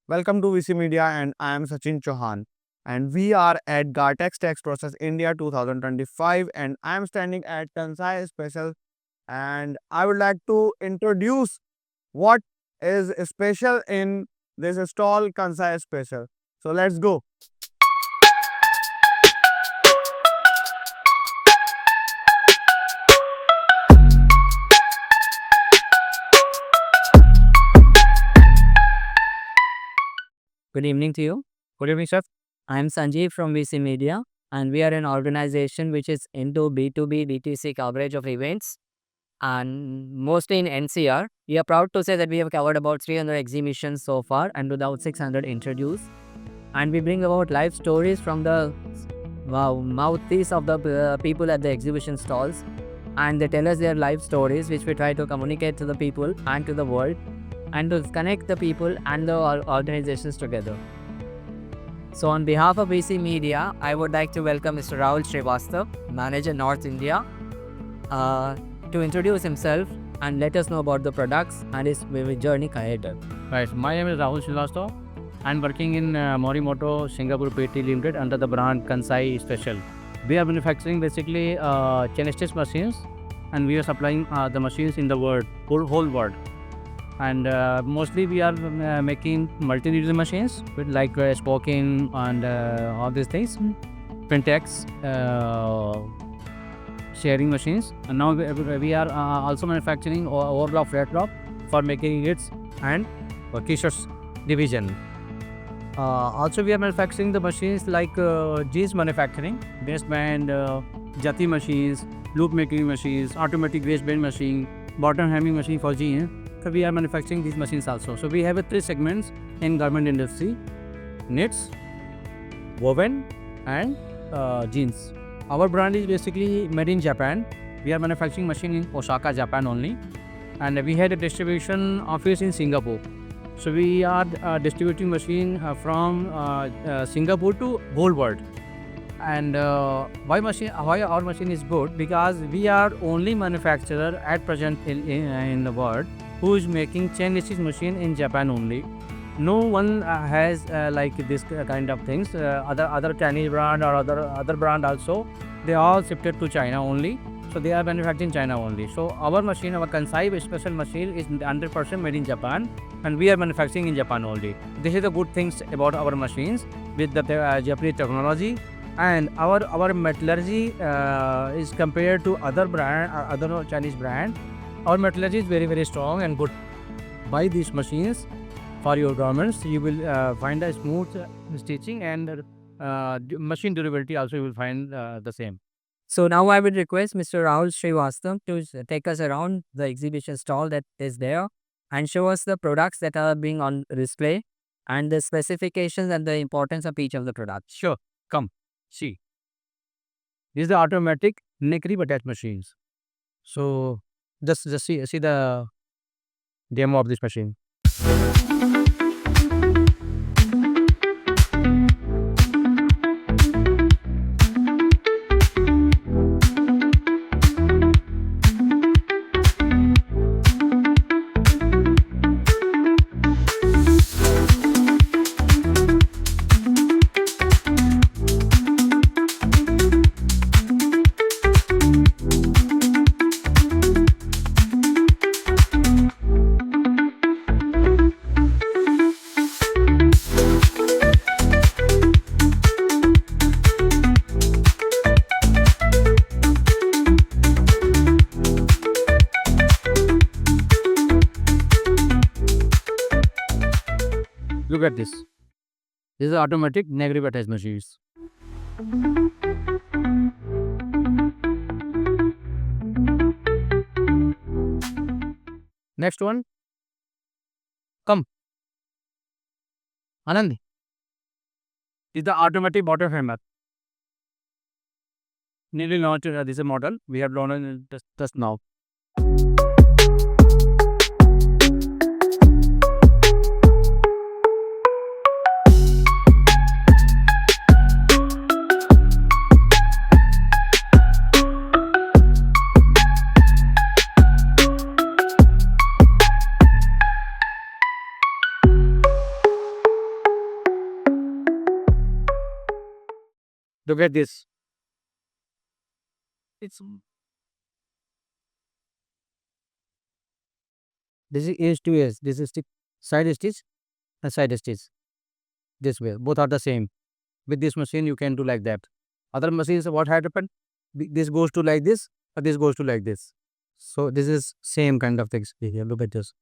Welcome to VC Media, and I am Sachin Chauhan. And we are at Gartex Tax Process India 2025, and I am standing at Kansai Special. And I would like to introduce what is special in this stall, Kansai Special. So let's go. Good evening to you. Good evening, sir. I am Sanjeev from VC Media, and we are an organization which is into B2B, B2C coverage of events and mostly in NCR. We are proud to say that we have covered about 300 exhibitions so far and about 600 introduced. And we bring about live stories from the mouthpiece of the people at the exhibition stalls. And they tell us their life stories, which we try to communicate to the people and to the world and to connect the people and the organizations together. So on behalf of VC Media, I would like to welcome Mr. Rahul Srivastav, Manager North India, to introduce himself and let us know about the products and his journey ahead. Right. My name is Rahul Srivastav. I'm working in Morimoto Singapore PT Limited under the brand Kansai Special. We are manufacturing basically kinesthetic machines, and we are supplying the machines in the world, whole world. And mostly we are making multi-user machines with like Spoken and all these things, Printex, sharing machines. And now we are also manufacturing overlock flat top for making it and t-shirts division. Also we are manufacturing the machines like jeans manufacturing, waistband, jati machines, loop making machines, automatic waistband machine, bottom hemming machine for jeans. So we are manufacturing these machines also. So we have three segments in garment industry: knits, woven, and jeans. Our brand is basically made in Japan. We are manufacturing machine in Osaka, Japan only, and we had a distribution office in Singapore. So we are distributing machine from Singapore to whole world. And why our machine is good? Because we are only manufacturer at present in the world who is making chain stitch machine in Japan only. No one has like this kind of things. Other Chinese brand or other brand also, they all shifted to China only. So they are manufacturing China only. So our machine, our Kansai Special machine is 100% made in Japan, and we are manufacturing in Japan only. This is the good things about our machines with the Japanese technology. And our metallurgy is compared to other brand or other Chinese brand. Our metallurgy is very strong and good. Buy these machines for your garments. You will find a smooth stitching, and machine durability also you will find the same. So now I would request Mr. Rahul Srivastav to take us around the exhibition stall that is there and show us the products that are being on display and the specifications and the importance of each of the products. Sure, come see. This is the automatic neck rib attach machines. So just see the demo of this machine. Look at this. This is automatic neck rib attach machines. Next one. Come. Anandi. This is the automatic bottom hammer. Nearly launched this model. We have launched it just now. Look at this. This is edge to edge. This is side stitch and side stitch. This way, both are the same. With this machine, you can do like that. Other machines, what had happened? This goes to like this, or this goes to like this. So this is same kind of things here. Look at this.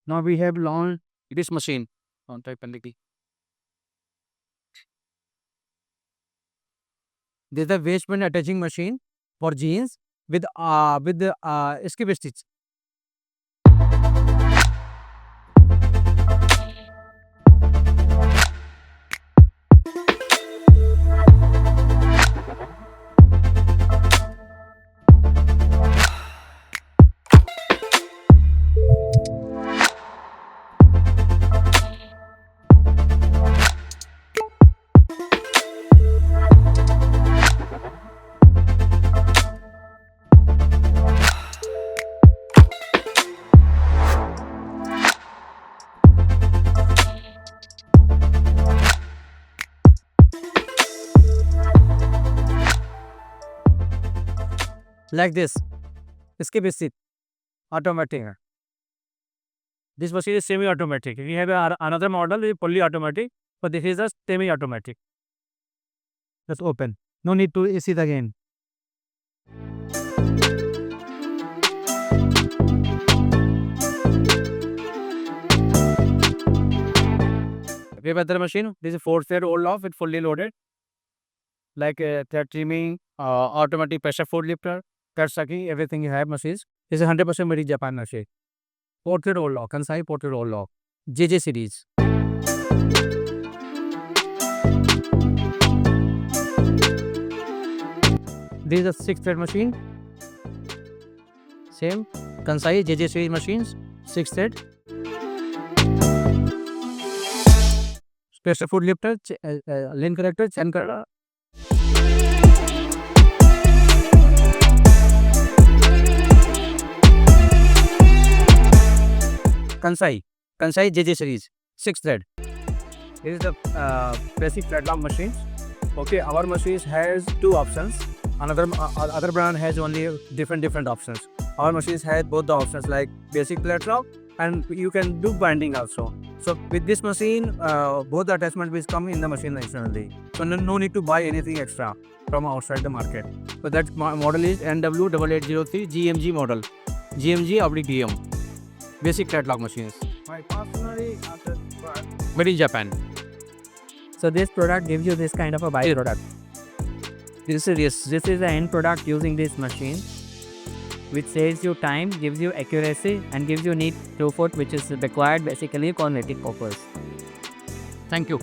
Now we have launched this machine on type pending. This is the waistband attaching machine for jeans with the skip stitch. Like this. Skip stitch. Automatic. This machine is semi-automatic. We have another model is fully automatic, but this is a semi-automatic. Let's open. No need to AC it again. We have another machine. This is 4-thread roll off with fully loaded. Like thread trimming, automatic pressure foot lifter, thread sucking, everything you have machines. This is 100% made in Japan machine. 4-thread roll lock, Kansai 4-thread roll lock. JJ series. This is a 6-thread machine. Same. Kansai JJ series machines. 6-thread. Pressure foot lifter, lane corrector, chain corrector. Kansai JJ series, 6-thread. This is the basic thread lock machine. Okay, our machine has 2 options. Other brand has only different options. Our machines has both the options like basic thread lock, and you can do binding also. So with this machine, both the attachment will come in the machine additionally. So no need to buy anything extra from outside the market. So that model is NW8803 GMG model, GMG/DM. Basic thread lock machines. My personally, Made in Japan. So this product gives you this kind of a byproduct. This is the end product using this machine, which saves you time, gives you accuracy, and gives you neat throughput, which is required basically for knitting purpose. Thank you.